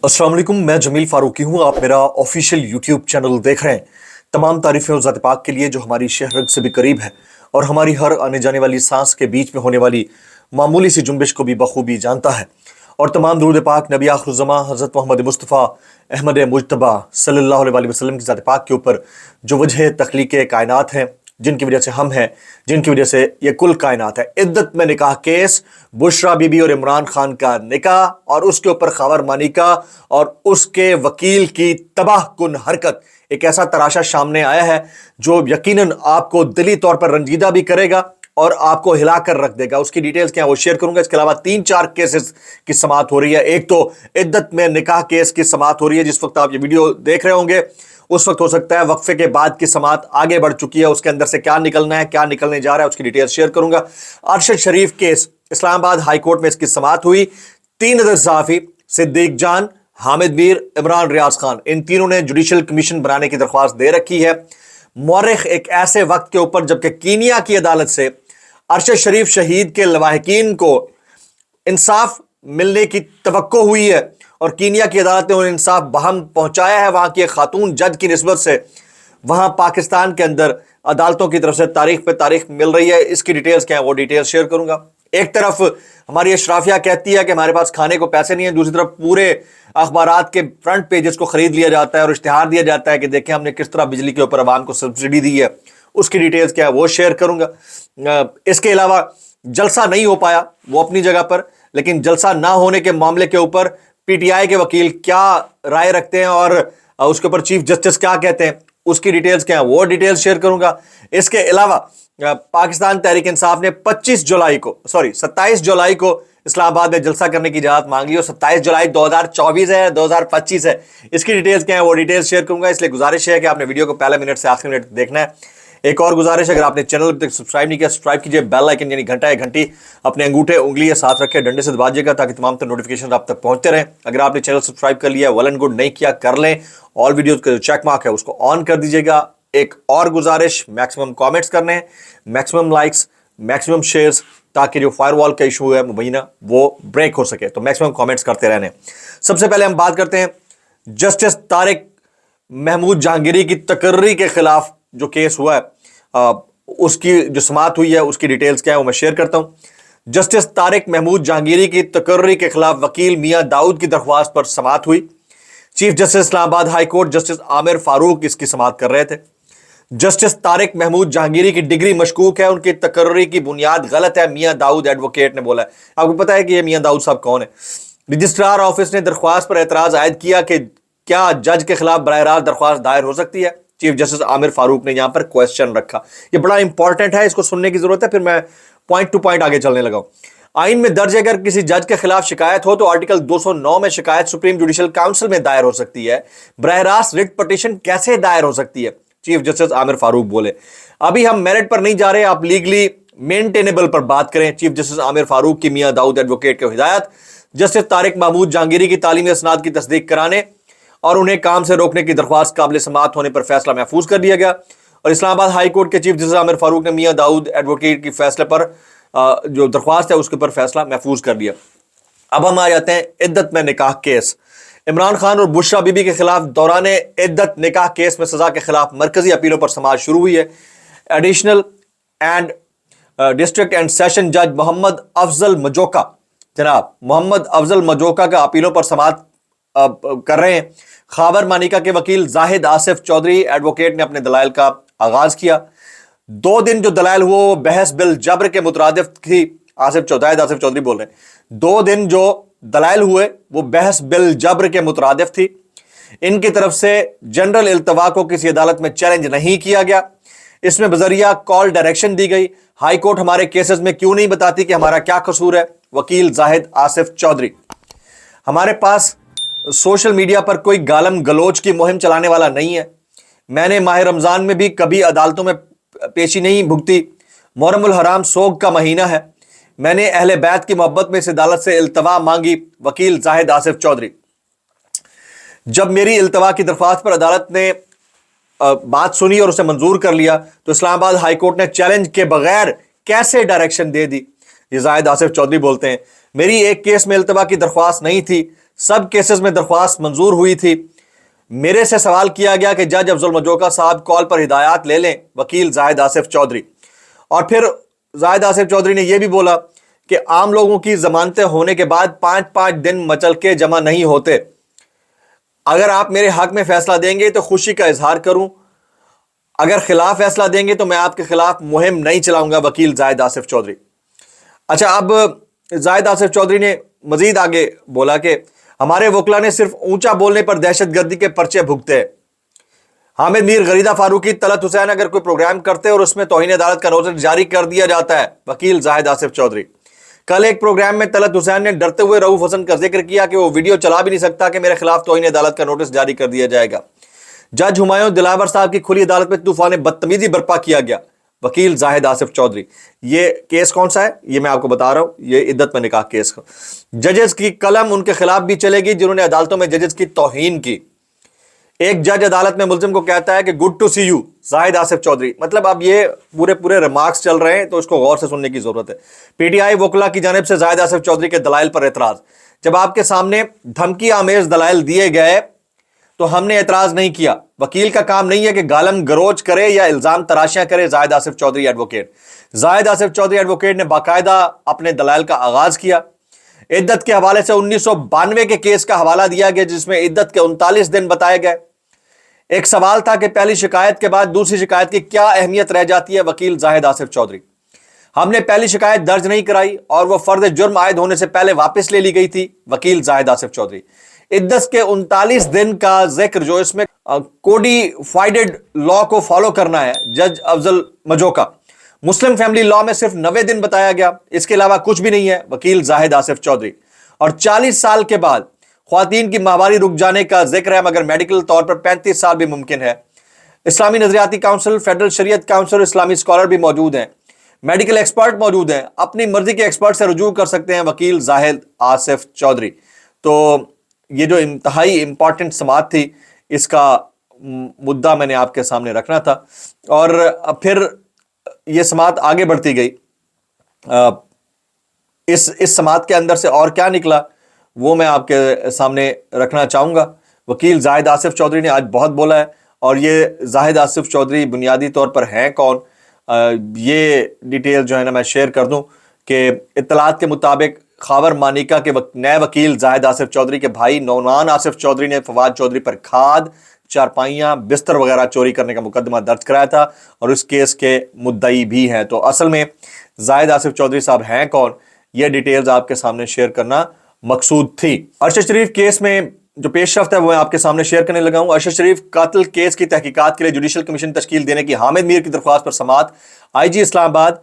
अस्सलाम वालेकुम, मैं जमील फारूकी हूँ। आप मेरा ऑफिशियल यूट्यूब चैनल देख रहे हैं। तमाम तारीफ़ें उस ज़ात पाक के लिए जो हमारी शह रग से भी करीब है और हमारी हर आने जाने वाली सांस के बीच में होने वाली मामूली सी जुम्बिश को भी बखूबी जानता है। और तमाम दुरूद पाक नबी आखिरुज़्ज़मा हज़रत मोहम्मद मुस्तफ़ा अहमद मुज्तबा सल्लल्लाहु अलैहि वसल्लम की ज़ात पाक के ऊपर जो वजह तख्लीक़ कायनात हैं, जिनकी वजह से हम हैं, जिनकी वजह से ये कुल कायनात है। इद्दत में निकाह केस, बुशरा बीबी और इमरान खान का निकाह और उसके ऊपर खबर मानी का और उसके वकील की तबाह कुन हरकत, एक ऐसा तराशा सामने आया है जो यकीनन आपको दिली तौर पर रंजीदा भी करेगा और आपको हिलाकर रख देगा। उसकी डिटेल्स क्या है वो शेयर करूंगा। इसके अलावा 3-4 केसेस की समाअत हो रही है। एक तो इद्दत में निकाह केस की समाअत हो रही है। जिस वक्त आप ये वीडियो देख रहे होंगे उस वक्त हो सकता है वक्फे के बाद की समाअत आगे बढ़ चुकी है। उसके अंदर से क्या निकलना है, क्या निकलने जा रहा है, उसकी डिटेल्स शेयर करूंगा। अरशद शरीफ केस, इस्लामाबाद हाई कोर्ट में इसकी समाअत हुई। 3 अदर सहाफ़ी सिद्दीक जान, हामिद मीर, इमरान रियाज खान, इन तीनों ने जुडिशल कमीशन बनाने की दरख्वास्त दे रखी है। मौरिख एक ऐसे वक्त के ऊपर जबकि कीनिया की अदालत से अरशद शरीफ शहीद के लवाहिकीन को इंसाफ मिलने की तवक्को हुई है और कीनिया की अदालत ने उन्हें इंसाफ बहम पहुंचाया है। वहां की एक खातून जज की निस्बत से वहां पाकिस्तान के अंदर अदालतों की तरफ से तारीख पे तारीख मिल रही है। इसकी डिटेल्स क्या है वो डिटेल्स शेयर करूंगा। एक तरफ हमारी अशराफिया कहती है कि हमारे पास खाने को पैसे नहीं है, दूसरी तरफ पूरे अखबारात के फ्रंट पेजेस को खरीद लिया जाता है और इश्तिहार दिया जाता है कि देखें हमने किस तरह बिजली के ऊपर आवाम को सब्सिडी दी है। उसकी डिटेल्स क्या है वो शेयर करूंगा। इसके अलावा जलसा नहीं हो पाया वो अपनी जगह पर, लेकिन जलसा ना होने के मामले के ऊपर पीटीआई के वकील क्या राय रखते हैं और उसके ऊपर चीफ जस्टिस क्या कहते हैं, उसकी डिटेल्स क्या है वो डिटेल्स शेयर करूंगा। इसके अलावा पाकिस्तान तहरीक इंसाफ ने 27 जुलाई को इस्लामाबाद में जलसा करने की इजाजत मांगी और 27 जुलाई 2024 है, 2025 है। इसकी डिटेल्स क्या है वो डिटेल्स शेयर करूंगा। इसलिए गुजारिश है कि आपने वीडियो को पहले मिनट से आखिरी मिनट देखना है। एक और गुजारिश, अगर आपने चैनल अभी तक सब्सक्राइब नहीं किया सब्सक्राइब कीजिए। बेल आइकन यानी घंटा या घंटी अपने अंगूठे उंगली या साथ रखे डंडे से दबाइएगा ताकि तमाम तरह नोटिफिकेशन आप तक पहुंचते रहें। अगर आपने चैनल सब्सक्राइब कर लिया वेल एंड गुड, नहीं किया कर लें। ऑल वीडियोस का जो चेक मार्क है उसको ऑन कर दीजिएगा। एक और गुजारिश, मैक्सिमम कॉमेंट्स करने हैं, मैक्सिमम लाइक्स, मैक्सिमम शेयर्स, ताकि जो फायरवॉल का इशू है मुबैना वो ब्रेक हो सके। तो मैक्सिमम कॉमेंट्स करते रहने। सबसे पहले हम बात करते हैं जस्टिस तारिक महमूद जहांगीरी की तकर्री के खिलाफ जो केस हुआ है, उसकी जो समाअत हुई है उसकी डिटेल्स क्या है वो मैं शेयर करता हूं। जस्टिस तारिक महमूद जहांगीरी की तकर्री के खिलाफ वकील मियां दाऊद की दरख्वास्त पर समाअत हुई। Chief justice Islamabad high court justice Aamir Farooq इसकी समाअत कर रहे थे। जस्टिस तारिक महमूद जहांगीरी की डिग्री मशकूक है, उनकी तकर्री की बुनियाद गलत है, मियां दाऊद एडवोकेट ने बोला है। आपको पता है कि ये मियां दाऊद साहब कौन है? रजिस्ट्रार ऑफिस ने दरख्वास्त पर एतराज आयद किया कि क्या जज के खिलाफ बराह रास्त दरख्वास्त दायर हो सकती है। चीफ जस्टिस आमिर फारूक ने यहां पर क्वेश्चन रखा। ये बड़ा इंपॉर्टेंट है, इसको सुनने की जरूरत है, फिर मैं पॉइंट टू पॉइंट आगे चलने लगा। आइन में दर्ज अगर किसी जज के खिलाफ शिकायत हो तो आर्टिकल 209 में शिकायत सुप्रीम जुडिशल काउंसिल में दायर हो सकती है। बराह रास्त रिट पिटीशन कैसे दायर हो सकती है? चीफ जस्टिस आमिर फारूक बोले। अभी हम मेरिट पर नहीं जा रहे, आप लीगली मेंटेनेबल पर बात करें। चीफ जस्टिस आमिर फारूक की मियां दाऊद एडवोकेट को हिदायत जस्टिस तारिक महमूद जहांगीरी की तालीमी असनाद की तस्दीक कराने और उन्हें काम से रोकने की दरख्वास्त काबिल समाअत होने पर फैसला महफूज कर दिया गया। और इस्लामाबाद हाई कोर्ट के चीफ जस्टिस आमिर फारूक ने मियां दाऊद एडवोकेट की फैसले पर जो दरख्वास्त है उसके ऊपर फैसला महफूज कर दिया। अब हम आ जाते हैं इद्दत में निकाह केस। इमरान खान और बुशरा बीबी के खिलाफ दौरान इद्दत निकाह केस में सजा के खिलाफ मरकजी अपीलों पर समाअत शुरू हुई है। Additional and district and session जज मोहम्मद अफजल मजोका, जनाब मोहम्मद अफजल मजोका का अपीलों पर समाअत कर रहे हैं। खाबर मानिका के वकील जाहिद आसिफ चौधरी एडवोकेट ने अपने दलाइल का आगाज किया। 2 दिन जो दलाइल हुआ वो बहस बिल जब्र के मुतरादिफ थी। आसिफ चौधरी बोल रहे हैं 2 दिन जो दलाइल हुए वो बहस बिल जब्र के मुतरादिफ थी। इनकी तरफ से जनरल इल्तवा को किसी अदालत में चैलेंज नहीं किया गया। इसमें बजरिया कॉल डायरेक्शन दी गई, हाई कोर्ट हमारे केसेस में क्यों नहीं बताती कि हमारा क्या कसूर है। वकील जाहिद आसिफ चौधरी, हमारे पास सोशल मीडिया पर कोई गालम गलोच की मुहिम चलाने वाला नहीं है। मैंने माह रमजान में भी कभी अदालतों में पेशी नहीं भुगती। मुहर्रमुल हराम सोग का महीना है। मैंने अहले बैत की मोहब्बत में इस अदालत से इल्तवा मांगी। वकील जाहिद आसिफ चौधरी, जब मेरी इल्तवा की दरख्वास्त पर अदालत ने बात सुनी और उसे मंजूर कर लिया तो इस्लामाबाद हाई कोर्ट ने चैलेंज के बगैर कैसे डायरेक्शन दे दी। ये जाहिद आसिफ चौधरी बोलते हैं मेरी एक केस में इल्तवा की दरख्वास्त नहीं थी, सब केसेस में दरख्वास्त मंजूर हुई थी। मेरे से सवाल किया गया कि जज अफजल मजोका साहब कॉल पर हिदायत ले लें, वकील जाहिद आसिफ चौधरी। और फिर जाहिद आसिफ चौधरी ने यह भी बोला कि आम लोगों की जमानतें होने के बाद 5-5 दिन मचल के जमा नहीं होते। अगर आप मेरे हक में फैसला देंगे तो खुशी का इजहार करूं, अगर खिलाफ फैसला देंगे तो मैं आपके खिलाफ मुहिम नहीं चलाऊंगा, वकील जाहिद आसिफ चौधरी। अच्छा, अब जाहिद आसिफ चौधरी ने मजीद आगे बोला कि हमारे वकला ने सिर्फ ऊंचा बोलने पर दहशतगर्दी के पर्चे भुगते हैं। हामिद मीर, गरीदा फारूकी, तलत हुसैन अगर कोई प्रोग्राम करते और उसमें तौहीन अदालत का नोटिस जारी कर दिया जाता है, वकील जाहिद आसिफ चौधरी। कल एक प्रोग्राम में तलत हुसैन ने डरते हुए रऊफ हसन का जिक्र किया कि वो वीडियो चला भी नहीं सकता कि मेरे खिलाफ तौहीन अदालत का नोटिस जारी कर दिया जाएगा। जज हुमायूं दिलावर साहब की खुली अदालत में तूफान बदतमीजी बर्पा किया गया, वकील जाहिद आसिफ चौधरी। ये केस कौन सा है ये मैं आपको बता रहा हूं, ये इद्दत में निकाह केस का। जजेस की कलम उनके खिलाफ भी चलेगी जिन्होंने अदालतों में जजेस की तौहीन की। एक जज अदालत में मुल्जिम को कहता है कि good to see you Zahid Asif Chaudhary. मतलब अब ये पूरे रिमार्क्स चल रहे हैं तो इसको गौर से सुनने की जरूरत है। पीटीआई वकला की जानिब से जाहिद आसिफ चौधरी के दलाइल पर एतराज। जब आपके सामने धमकी आमेज दलाइल दिए गए तो हमने एतराज नहीं किया। वकील का काम नहीं है कि गालम गरोज करे या इल्जाम तराशियां करे। जाहिद आसिफ चौधरी एडवोकेट। जाहिद आसिफ चौधरी एडवोकेट ने बाकायदा अपने दलाइल का आगाज किया। इद्दत के हवाले से 1992 के केस का हवाला दिया गया जिसमें इद्दत के 39 दिन बताए गए। एक सवाल था कि पहली शिकायत के बाद दूसरी शिकायत की क्या अहमियत रह जाती है, वकील जाहिद आसिफ चौधरी। हमने पहली शिकायत दर्ज नहीं कराई और वह फर्द जुर्म आयद होने से पहले वापस ले ली गई थी, वकील जाहिद आसिफ चौधरी। इद्दत के 39 दिन का जिक्र जो इसमें कोडिफाइडेड लॉ को फॉलो करना है, जज अफजल मजोका। मुस्लिम फैमिली लॉ में सिर्फ 90 दिन बताया गया, इसके अलावा कुछ भी नहीं है, वकील जाहिद आसिफ चौधरी। और 40 साल के बाद ख्वातीन की माहवारी रुक जाने का जिक्र है, मगर मेडिकल तौर पर 35 साल भी मुमकिन है। इस्लामी नजरियाती काउंसिल, फेडरल शरीयत काउंसिल, इस्लामी स्कॉलर भी मौजूद हैं, मेडिकल एक्सपर्ट मौजूद हैं। अपनी मर्जी के एक्सपर्ट से रुजू कर सकते हैं, वकील जाहिद आसिफ चौधरी। तो ये जो इंतहाई इंपॉर्टेंट समाअत थी, इसका मुद्दा मैंने आपके सामने रखना था। और फिर ये समाअत आगे बढ़ती गई। इस समाअत के अंदर से और क्या निकला वो मैं आपके सामने रखना चाहूँगा। वकील जाहिद आसिफ चौधरी ने आज बहुत बोला है, और ये जाहिद आसिफ चौधरी बुनियादी तौर पर हैं कौन, ये डिटेल जो है ना मैं शेयर कर दूं कि इत्तलात के मुताबिक खावर मानिका के नए वकील जाहिद आसिफ चौधरी के भाई नौमान आसिफ चौधरी ने फवाद चौधरी पर खाद, चारपाइयाँ, बिस्तर वगैरह चोरी करने का मुकदमा दर्ज कराया था और इस केस के मुद्दई भी हैं। तो असल में जाहिद आसिफ चौधरी साहब हैं कौन, ये डिटेल्स आपके सामने शेयर करना मकसूद थी। अरशद शरीफ केस में जो पेशरफ्त है वो मैं आपके सामने शेयर करने लगा हूं। अरशद शरीफ कातिल केस की तहकीकात के लिए जुडिशल कमीशन तश्कील देने की हामिद मीर की दरख्वास्त पर समाअत IG इस्लामाबाद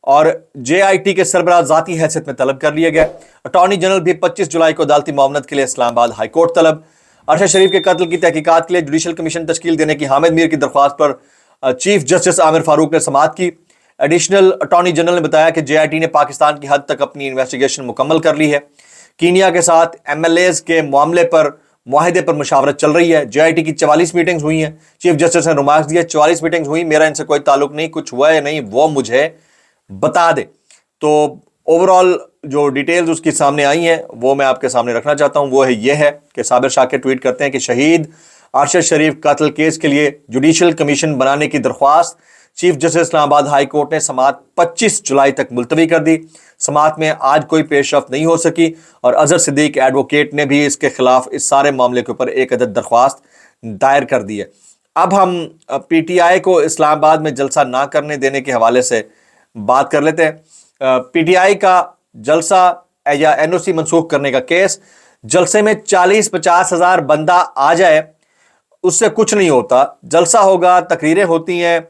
और JIT के सरबराह ज़ाती हैसियत में तलब कर लिया गया। अटॉर्नी जनरल भी 25 जुलाई को अदालती मामलत के लिए इस्लामाबाद हाई कोर्ट तलब। अरशद शरीफ के कत्ल की तहकीकात के लिए जुडिशल कमीशन तश्कील देने की हामिद मीर की दरख्वास्त पर चीफ जस्टिस आमिर फारूक ने समाअत की। एडिशनल अटॉर्नी जनरल ने बताया कि JIT ने पाकिस्तान की हद तक अपनी इन्वेस्टिगेशन मुकम्मल कर ली है। कीनिया के साथ MLAs के मामले पर मुआहदे पर मुशावरत चल रही है। JIT की 44 मीटिंग्स हुई हैं। चीफ जस्टिस ने रिमार्क्स दिया 44 मीटिंग्स हुई, मेरा इनसे कोई ताल्लुक नहीं, कुछ हुआ है नहीं वो मुझे बता दे। तो ओवरऑल जो डिटेल्स उसकी सामने आई हैं वो मैं आपके सामने रखना चाहता हूं। वो है ये है कि साबिर शाकिर ट्वीट करते हैं कि शहीद अरशद शरीफ कत्ल केस के लिए जुडिशल कमीशन बनाने की दरख्वास्त chief justice Islamabad high court ने समाअत 25 जुलाई तक मुलतवी कर दी। समाअत में आज कोई पेशरफ्त नहीं हो सकी और अजहर सिद्दीक एडवोकेट ने भी इसके खिलाफ इस सारे मामले के ऊपर एक अदद दरख्वास्त दायर कर दी है। अब हम PTI को इस्लामाबाद में जलसा ना करने देने के हवाले से बात कर लेते हैं। PTI का जलसा या NOC मनसूख करने का केस, जलसे में 40-50 हज़ार बंदा आ जाए उससे कुछ नहीं होता। जलसा होगा, तकरीरें होती हैं,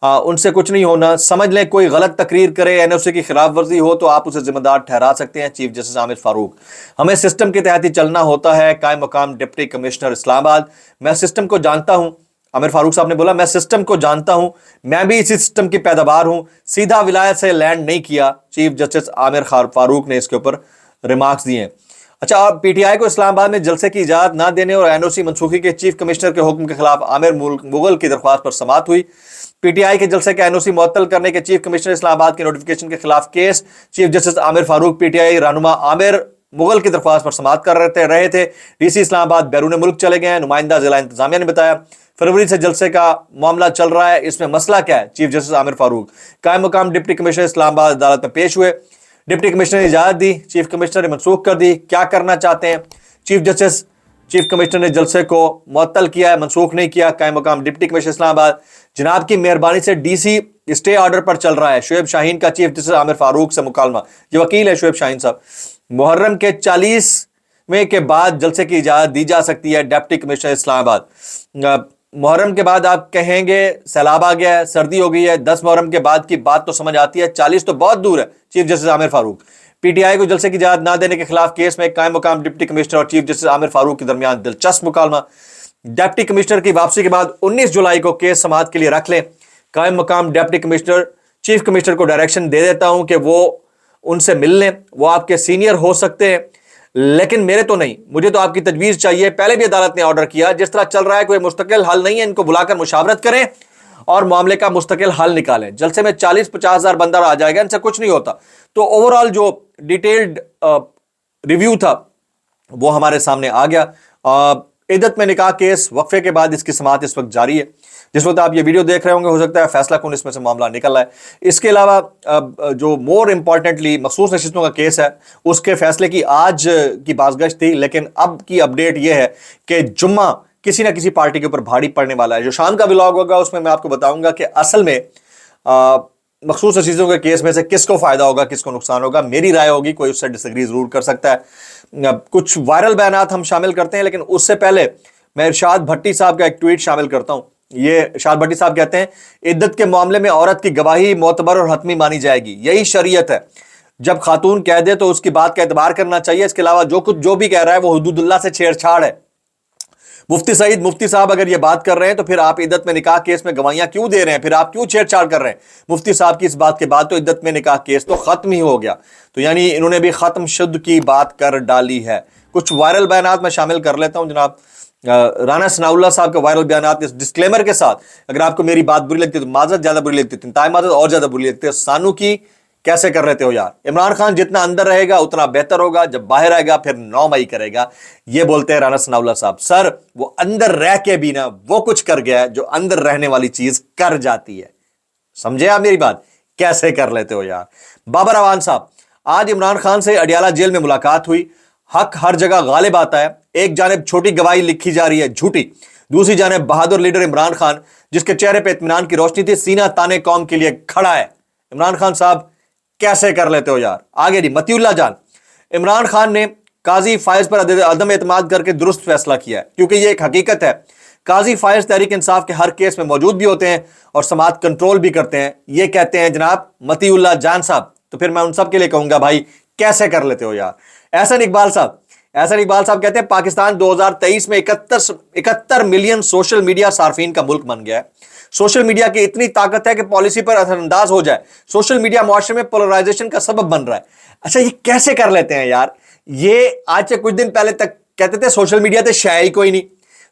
उनसे कुछ नहीं होना। समझ लें कोई गलत तकरीर करे, NOC की खिलाफ वर्जी हो तो आप उसे जिम्मेदार ठहरा सकते हैं चीफ जस्टिस आमिर फारूक। हमें सिस्टम के तहत ही चलना होता है। कायम मकाम डिप्टी कमिश्नर इस्लामाबाद, मैं सिस्टम को जानता हूं। आमिर फारूक साहब ने बोला मैं सिस्टम को जानता हूं, मैं भी इसी सिस्टम की पैदावार हूं, सीधा विलायत से लैंड नहीं किया। चीफ जस्टिस आमिर फारूक ने इसके ऊपर रिमार्क्स दिए हैं। अच्छा, PTI को इस्लामाबाद में जलसे की इजाजत ना देने और NOC मनसूखी के चीफ कमिश्नर के हुक्म के खिलाफ आमिर मुगल की दरख्वास्त पर समाअत हुई। PTI के जलसे के NOC मुअत्तल करने के चीफ कमिश्नर इस्लामाबाद के नोटिफिकेशन के खिलाफ case, chief justice Aamir Farooq, PTI रहनुमा आमिर मुगल की दरख्वास्त पर समाअत कर रहे थे। डीसी इस्लामाबाद बैरून मुल्क चले गए हैं। नुमाइंदा जिला इंतजामिया ने बताया फरवरी से जलसे का मामला चल रहा है, इसमें मसला क्या है? चीफ जस्टिस आमिर फारूक कायम मुकाम डिप्टी कमिश्नर इस्लामाबाद अदालत में पेश हुए। डिप्टी कमिश्नर ने इजाजत दी, चीफ कमिश्नर ने मनसूख कर दी। क्या करना चाहते हैं चीफ कमिश्नर ने? जलसे को मुअत्तल किया है, मनसूख नहीं किया। कायम मुकाम डिप्टी कमिश्नर इस्लामाबाद जनाब की मेहरबानी से डीसी स्टे ऑर्डर पर चल रहा है। शुएब शाहीन का चीफ जस्टिस आमिर फारूक से मुकालमा। ये वकील है शुएब शाहीन साहब। मुहर्रम के 40वें के बाद जलसे की इजाजत दी जा सकती है। डिप्टी कमिश्नर इस्लामाबाद मुहर्रम के बाद आप कहेंगे सैलाब आ गया है, सर्दी हो गई है। 10 मुहर्रम के बाद की बात तो समझ आती है, 40 तो बहुत दूर है। Chief justice Aamir Farooq. PTI को जलसे की इजाजत ना देने के खिलाफ केस में कायम मुकाम डिप्टी कमिश्नर और चीफ जस्टिस आमिर फारूक के दरमियान दिलचस्प मुकालमा। डिप्टी कमिश्नर की वापसी के बाद 19 जुलाई को केस समाअत के लिए रख लें। कायम मुकाम डिप्टी कमिश्नर चीफ कमिश्नर को डायरेक्शन दे देता हूं कि वो उनसे मिल लें, वो आपके सीनियर हो सकते हैं लेकिन मेरे तो नहीं, मुझे तो आपकी तजवीज़ चाहिए। पहले भी अदालत ने ऑर्डर किया, जिस तरह चल रहा है कोई मुस्तकिल हल नहीं है, इनको बुलाकर मुशावरत करें और मामले का मुस्तकिल हल निकालें। जलसे में 40-50 हज़ार बंदा आ जाएगा, इनसे कुछ नहीं होता। तो ओवरऑल जो डिटेल्ड रिव्यू था वो हमारे सामने आ गया। इद्दत में निकाह केस वक्फे के बाद इसकी समाअत इस वक्त जारी है। जिस वक्त आप ये वीडियो देख रहे होंगे हो सकता है फैसला कौन इसमें से मामला निकल आए। इसके अलावा जो मोर इंपॉर्टेंटली मखसूस नशिस्तों का केस है उसके फैसले की आज की बाज़गश्त थी, लेकिन अब की अपडेट ये है कि जुम्मा किसी ना किसी पार्टी के ऊपर भारी पड़ने वाला है। जो शाम का व्लॉग होगा उसमें मैं आपको बताऊंगा कि असल में मखसूस नशीस्तों के केस में से किसको फायदा होगा, किसको नुकसान होगा। मेरी राय होगी, कोई उससे डिसएग्री जरूर कर सकता है। कुछ वायरल बयानात हम शामिल करते हैं, लेकिन उससे पहले मैं इरशाद भट्टी साहब का एक ट्वीट शामिल करता हूं। ये इरशाद भट्टी साहब कहते हैं इद्दत के मामले में औरत की गवाही मोतबर और हतमी मानी जाएगी, यही शरीयत है। जब खातून कह दे तो उसकी बात का एतबार करना चाहिए। इसके अलावा जो भी कह रहा है वो हुदूदुल्लाह से छेड़छाड़ है। मुफ्ती सईद मुफ्ती साहब अगर ये बात कर रहे हैं तो फिर आप इद्दत में निकाह केस में गवाहियां क्यों दे रहे हैं? फिर आप क्यों छेड़छाड़ कर रहे हैं? मुफ्ती साहब की इस बात के बाद तो इद्दत में निकाह केस तो खत्म ही हो गया। तो यानी इन्होंने भी खत्म शुद्ध की बात कर डाली है। कुछ वायरल बयानात मैं शामिल कर लेता हूं जनाब। राना सनाउल्लाह साहब का वायरल बयानात इस डिस्क्लेमर के साथ, अगर आपको मेरी बात बुरी लगती है तो माजरत ज्यादा बुरी लगती है, इंतहाई माजरत और ज्यादा बुरी लगती है। सानू की कैसे कर लेते हो यार? इमरान खान जितना अंदर रहेगा उतना बेहतर होगा, जब बाहर आएगा फिर 9 मई करेगा। ये बोलते हैं राना सनाउल्लाह साहब। सर वो अंदर रह के भी ना वो कुछ कर गया है जो अंदर रहने वाली चीज कर जाती है। समझे आप मेरी बात? कैसे कर लेते हो यार? बाबर अवान साहब, आज इमरान खान से अडियाला जेल में मुलाकात हुई। हक हर जगह गालिब आता है। एक जानिब छोटी गवाही लिखी जा रही है झूठी, दूसरी जानिब बहादुर लीडर इमरान खान जिसके चेहरे पे इत्मीनान की रोशनी थी, सीना ताने कौम के लिए खड़ा है। इमरान खान साहब कैसे कर लेते हो यार? आगे जी मतीउल्लाह जान, इमरान खान ने काजी फायज पर अदम एतमाद करके दुरुस्त फैसला किया है, क्योंकि ये एक हकीकत है। काजी फायज तहरीक इंसाफ के हर केस में मौजूद भी होते हैं और समाअत कंट्रोल भी करते हैं। ये कहते हैं जनाब मतीउल्लाह जान साहब। तो फिर मैं उन सब के लिए कहूंगा भाई कैसे कर लेते हो यार? एहसन इकबाल साहब कहते हैं पाकिस्तान 2023 में 71 मिलियन सोशल मीडिया सार्फिन का मुल्क बन गया है। सोशल मीडिया की इतनी ताकत है कि पॉलिसी पर असरअंदाज हो जाए। सोशल मीडिया मुआशरे में पोलराइजेशन का सबब बन रहा है। अच्छा ये कैसे कर लेते हैं यार? ये आज से कुछ दिन पहले तक कहते थे सोशल मीडिया तो शायद ही कोई नहीं।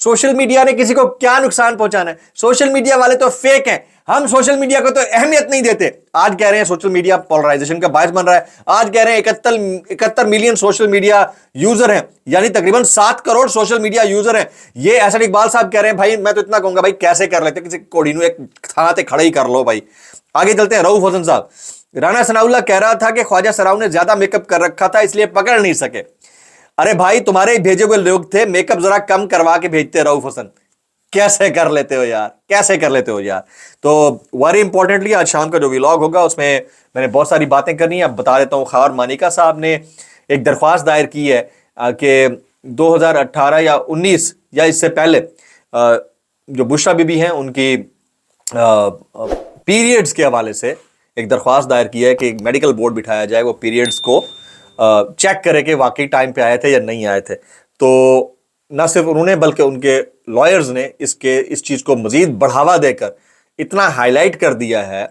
सोशल मीडिया ने किसी को क्या नुकसान पहुंचाना है? सोशल मीडिया वाले तो फेक हैं, हम सोशल मीडिया को तो अहमियत नहीं देते। आज कह रहे हैं सोशल मीडिया पोलराइजेशन का बायस बन रहा है। आज कह रहे हैं 71 मिलियन सोशल मीडिया यूजर हैं, यानी तकरीबन 7 करोड़ सोशल मीडिया यूजर हैं। ये एहसन इकबाल साहब कह रहे हैं। भाई मैं तो इतना कहूंगा भाई कैसे कर लेते, किसी कोड़ी एक थाना ते खड़े ही कर लो भाई। आगे चलते हैं। रऊफ हसन साहब, राना सनाउल्लाह कह रहा था कि ख्वाजा सराव ने ज्यादा मेकअप कर रखा था इसलिए पकड़ नहीं सके। अरे भाई तुम्हारे भेजे हुए लोग थे, मेकअप जरा कम करवा के भेजते। रऊफ हसन कैसे कर लेते हो यार? कैसे कर लेते हो यार? तो वेरी इंपॉर्टेंटली आज शाम का जो व्लॉग होगा उसमें मैंने बहुत सारी बातें करनी है। अब बता देता हूँ। खावर मानिका साहब ने एक दरख्वास्त दायर की है कि 2018 या 19 या इससे पहले जो बुशरा बीबी हैं उनकी पीरियड्स के हवाले से एक दरख्वास्त दायर की है कि एक मेडिकल बोर्ड बिठाया जाए, वो पीरियड्स को चेक करे कि वाकई टाइम पे आए थे या नहीं आए थे। तो ना सिर्फ उन्होंने बल्कि उनके लॉयर्स ने इस चीज़ को मजीद बढ़ावा देकर इतना हाईलाइट कर दिया है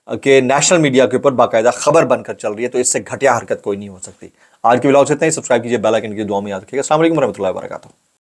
कि नेशनल मीडिया के ऊपर बाकायदा खबर बनकर चल रही है। तो इससे घटिया हरकत कोई नहीं हो सकती। आज की व्लॉग से इतना ही। सब्सक्राइब कीजिए, बेल आइकन की दुआ में याद रखिएगा। अस्सलाम वालेकुम रहमतुल्लाहि व बरकातहू।